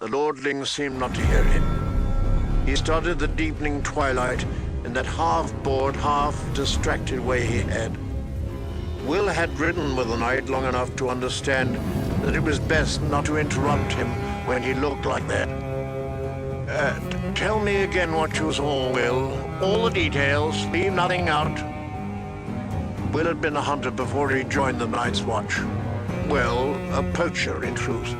The lordling seemed not to hear him. He studied the deepening twilight in that half-bored, half-distracted way he had. Will had ridden with the knight long enough to understand that it was best not to interrupt him when he looked like that. Tell me again what you saw, Will. All the details, leave nothing out. Will had been a hunter before he joined the Night's Watch. Well, a poacher, in truth.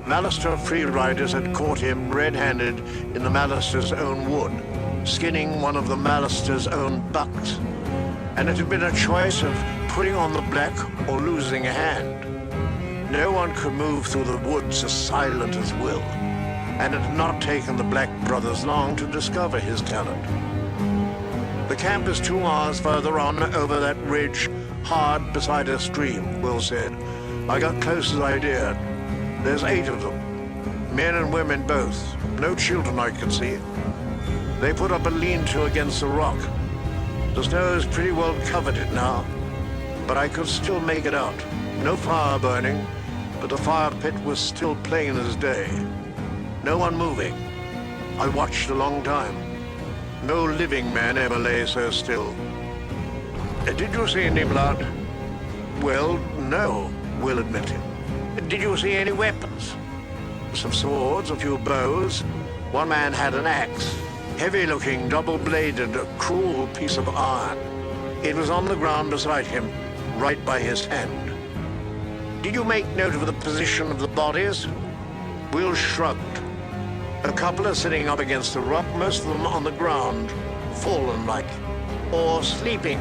Mallister free riders had caught him red-handed in the Mallister's own wood, skinning one of the Mallister's own bucks. And it had been a choice of putting on the black or losing a hand. No one could move through the woods as silent as Will, and it had not taken the Black brothers long to discover his talent. The camp is 2 miles further on over that ridge, hard beside a stream, Will said. I got close as I dared. There's 8 of them, men and women both. No children I could see. They put up a lean-to against the rock. The snow is pretty well covered it now, but I could still make it out. No fire burning, but the fire pit was still plain as day. No one moving. I watched a long time. No living man ever lay so still. Did you see any blood? Well, no, Will admitted. Did you see any weapons? Some swords, a few bows. One man had an axe. Heavy-looking, double-bladed, a cruel piece of iron. It was on the ground beside him, right by his hand. Did you make note of the position of the bodies? Will shrugged. A couple are sitting up against the rock, most of them on the ground, fallen like. Or sleeping,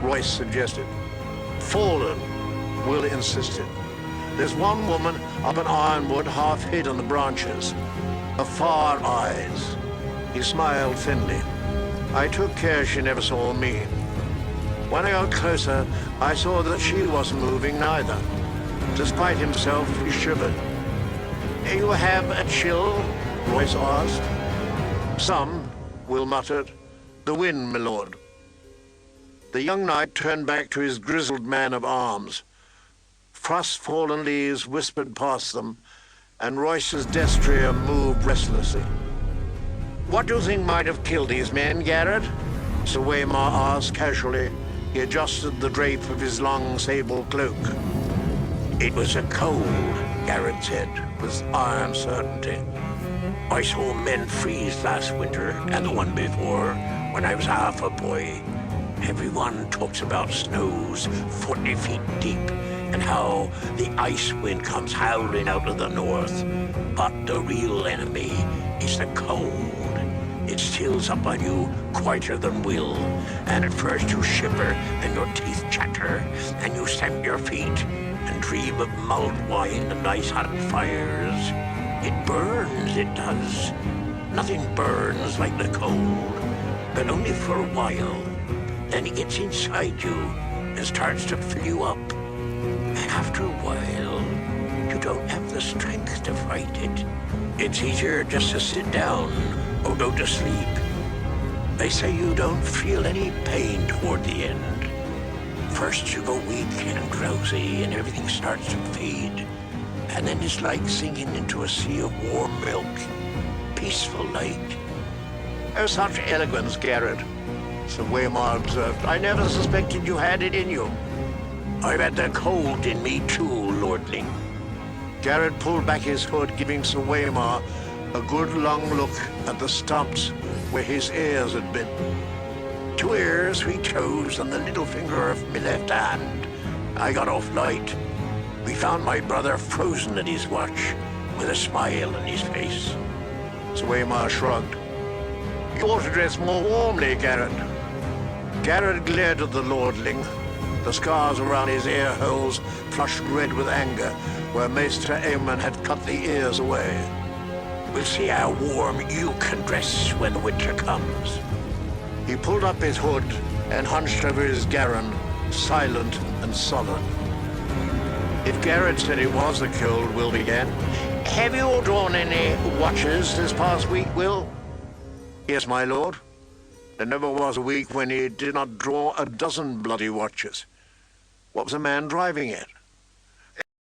Royce suggested. Fallen, Will insisted. There's one woman up an ironwood, half hid in the branches. Afar eyes. He smiled thinly. I took care she never saw me. When I got closer, I saw that she wasn't moving neither. Despite himself, he shivered. You have a chill? Royce asked. Some, Will muttered. The wind, my lord. The young knight turned back to his grizzled man-of-arms. Frost-fallen leaves whispered past them, and Royce's destrier moved restlessly. What do you think might have killed these men, Garrett? Sir Waymar asked casually. He adjusted the drape of his long sable cloak. It was a cold, Garrett said, with iron certainty. I saw men freeze last winter, and the one before, when I was half a boy. Everyone talks about snows 40 feet deep, and how the ice wind comes howling out of the north. But the real enemy is the cold. It steals up on you quicker than will, and at first you shiver and your teeth chatter, and you stamp your feet and dream of mulled wine and ice hot fires. It burns, it does. Nothing burns like the cold, but only for a while. Then it gets inside you and starts to fill you up. And after a while, you don't have the strength to fight it. It's easier just to sit down or go to sleep. They say you don't feel any pain toward the end. First you go weak and drowsy and everything starts to fade. And then it's like sinking into a sea of warm milk. Peaceful like. Oh, such elegance, Garrett, Sir Waymar observed. I never suspected you had it in you. I've had the cold in me too, lordling. Garrett pulled back his hood, giving Sir Waymar a good long look at the stumps where his ears had been. 2 ears, 3 toes, and the little finger of my left hand. I got off light. We found my brother frozen at his watch, with a smile on his face. Sir Waymar shrugged. You ought to dress more warmly, Garrett. Garrett glared at the lordling. The scars around his ear holes flushed red with anger, where Maester Aemon had cut the ears away. We'll see how warm you can dress when the winter comes. He pulled up his hood and hunched over his garron, silent and sullen. If Garrett said it was the cold, Will began. Have you drawn any watches this past week, Will? Yes, my lord. There never was a week when he did not draw a dozen bloody watches. What was the man driving at?